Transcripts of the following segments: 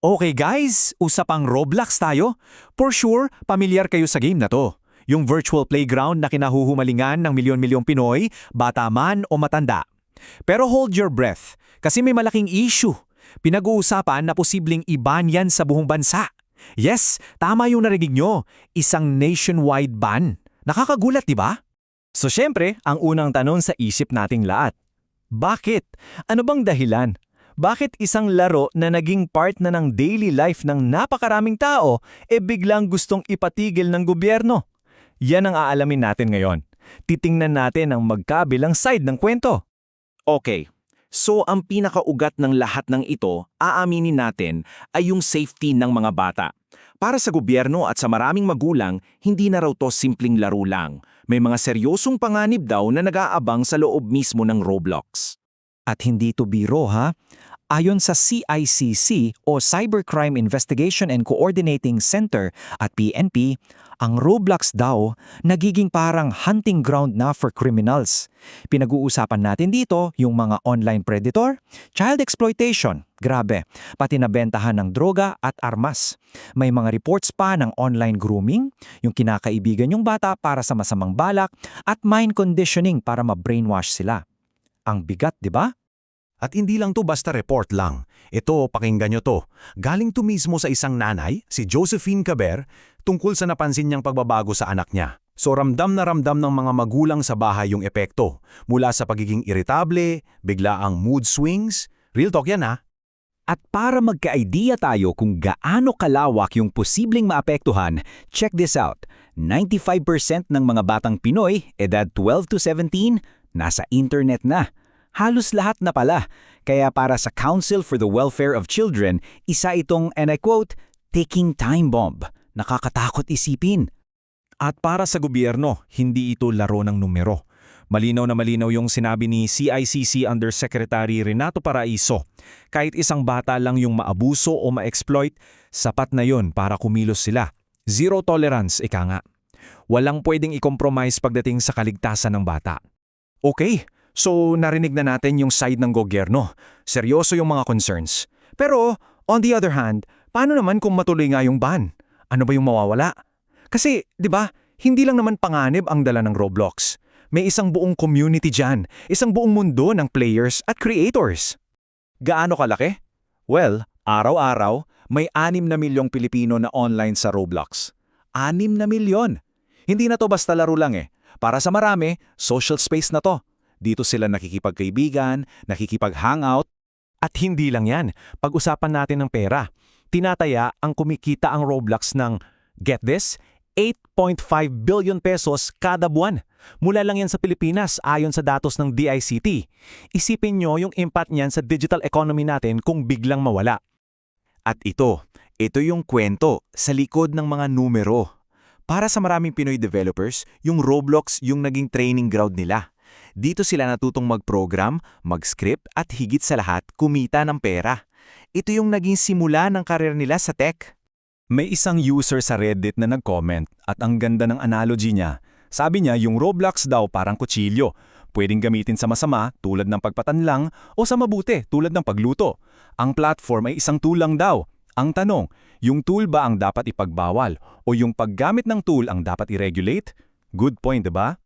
Okay guys, usapang Roblox tayo. For sure, pamilyar kayo sa game na to. Yung virtual playground na kinahuhumalingan ng milyon-milyong Pinoy, bata man o matanda. Pero hold your breath, kasi may malaking issue. Pinag-uusapan na posibleng iban yan sa buong bansa. Yes, tama yung narinig nyo. Isang nationwide ban. Nakakagulat, di ba? So syempre, ang unang tanong sa isip nating lahat. Bakit? Ano bang dahilan? Bakit isang laro na naging part na ng daily life ng napakaraming tao biglang gustong ipatigil ng gobyerno? Yan ang aalamin natin ngayon. Titingnan natin ang magkabilang side ng kwento. Okay, so ang pinakaugat ng lahat ng ito, aaminin natin, ay yung safety ng mga bata. Para sa gobyerno at sa maraming magulang, hindi na raw to simpleng laro lang. May mga seryosong panganib daw na nag-aabang sa loob mismo ng Roblox. At hindi to biro ha. Ayon sa CICC o Cybercrime Investigation and Coordinating Center at PNP, ang Roblox daw nagiging parang hunting ground na for criminals. Pinag-uusapan natin dito yung mga online predator, child exploitation, grabe, pati nabentahan ng droga at armas. May mga reports pa ng online grooming, yung kinakaibigan yung bata para sa masamang balak, at mind conditioning para ma-brainwash sila. Ang bigat, di ba? At hindi lang to basta report lang. Ito, pakinggan nyo to. Galing to mismo sa isang nanay, si Josephine Caber, tungkol sa napansin niyang pagbabago sa anak niya. So ramdam na ramdam ng mga magulang sa bahay yung epekto. Mula sa pagiging irritable, bigla ang mood swings. Real talk yan ha. At para magka-idea tayo kung gaano kalawak yung posibleng maapektuhan, check this out. 95% ng mga batang Pinoy, edad 12 to 17, nasa internet na. Halos lahat na pala. Kaya para sa Council for the Welfare of Children, isa itong, and I quote, ticking time bomb. Nakakatakot isipin. At para sa gobyerno, hindi ito laro ng numero. Malinaw na malinaw yung sinabi ni CICC Undersecretary Renato Paraiso. Kahit isang bata lang yung maabuso o ma-exploit, sapat na yon para kumilos sila. Zero tolerance, ika nga. Walang pwedeng i-compromise pagdating sa kaligtasan ng bata. Okay, so narinig na natin yung side ng gobyerno. Seryoso yung mga concerns. Pero, on the other hand, paano naman kung matuloy nga yung ban? Ano ba yung mawawala? Kasi, di ba, hindi lang naman panganib ang dala ng Roblox. May isang buong community dyan, isang buong mundo ng players at creators. Gaano kalaki? Well, araw-araw, may 6 na milyong Pilipino na online sa Roblox. 6 na milyon! Hindi na to basta laro lang eh. Para sa marami, social space na to. Dito sila nakikipagkaibigan, nakikipag-hangout. At hindi lang yan, pag-usapan natin ng pera. Tinataya ang kumikita ang Roblox ng, get this, 8.5 billion pesos kada buwan. Mula lang yan sa Pilipinas ayon sa datos ng DICT. Isipin nyo yung impact niyan sa digital economy natin kung biglang mawala. At ito yung kwento sa likod ng mga numero. Para sa maraming Pinoy developers, yung Roblox yung naging training ground nila. Dito sila natutong mag-program, mag-script at higit sa lahat, kumita ng pera. Ito yung naging simula ng karir nila sa tech. May isang user sa Reddit na nag-comment at ang ganda ng analogy niya. Sabi niya yung Roblox daw parang kutsilyo. Pwedeng gamitin sa masama tulad ng pagpatanlang o sa mabuti tulad ng pagluto. Ang platform ay isang tool lang daw. Ang tanong, yung tool ba ang dapat ipagbawal o yung paggamit ng tool ang dapat i-regulate? Good point, diba?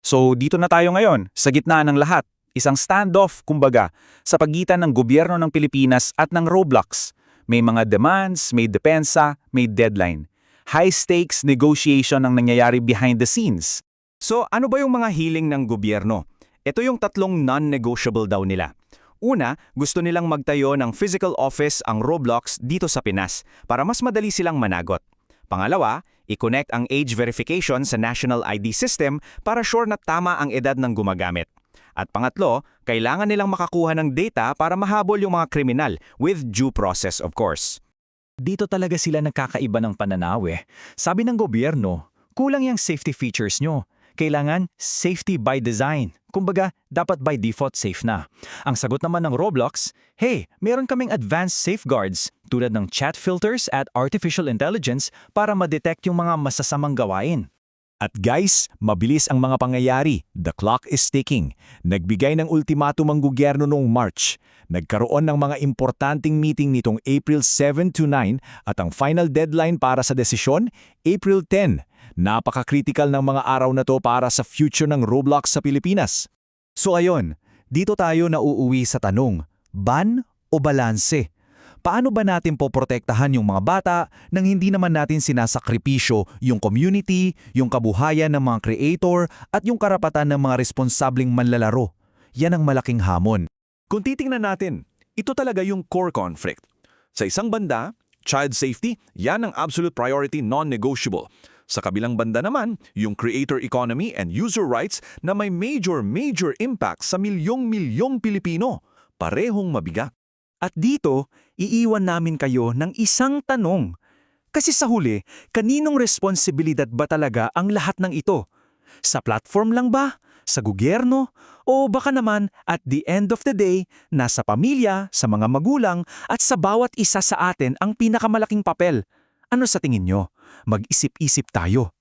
So dito na tayo ngayon, sa gitna ng lahat. Isang standoff, kumbaga, sa pagitan ng gobyerno ng Pilipinas at ng Roblox. May mga demands, may depensa, may deadline. High-stakes negotiation ang nangyayari behind the scenes. So ano ba yung mga hiling ng gobyerno? Ito yung 3 non-negotiable daw nila. Una, gusto nilang magtayo ng physical office ang Roblox dito sa Pinas para mas madali silang managot. Pangalawa, i-connect ang age verification sa national ID system para sure na tama ang edad ng gumagamit. At pangatlo, kailangan nilang makakuha ng data para mahabol yung mga kriminal with due process of course. Dito talaga sila nagkakaiba ng pananaw eh. Sabi ng gobyerno, kulang yung safety features nyo. Kailangan safety by design. Kumbaga, dapat by default safe na. Ang sagot naman ng Roblox, hey, meron kaming advanced safeguards tulad ng chat filters at artificial intelligence para ma-detect yung mga masasamang gawain. At guys, mabilis ang mga pangyayari. The clock is ticking. Nagbigay ng ultimatum ang gobyerno noong March. Nagkaroon ng mga importanteng meeting nitong April 7 to 9 at ang final deadline para sa desisyon, April 10. Napaka-critical ng mga araw na to para sa future ng Roblox sa Pilipinas. So ayon, dito tayo nauuwi sa tanong, ban o balanse? Paano ba natin poprotektahan yung mga bata nang hindi naman natin sinasakripisyo yung community, yung kabuhayan ng mga creator at yung karapatan ng mga responsableng manlalaro? Yan ang malaking hamon. Kung titingnan natin, ito talaga yung core conflict. Sa isang banda, child safety, yan ang absolute priority non-negotiable. Sa kabilang banda naman, yung creator economy and user rights na may major impact sa milyong-milyong Pilipino. Parehong mabigat. At dito, iiwan namin kayo ng isang tanong. Kasi sa huli, kaninong responsibilidad ba talaga ang lahat ng ito? Sa platform lang ba? Sa gobyerno? O baka naman, at the end of the day, nasa pamilya, sa mga magulang, at sa bawat isa sa atin ang pinakamalaking papel? Ano sa tingin nyo? Mag-isip-isip tayo.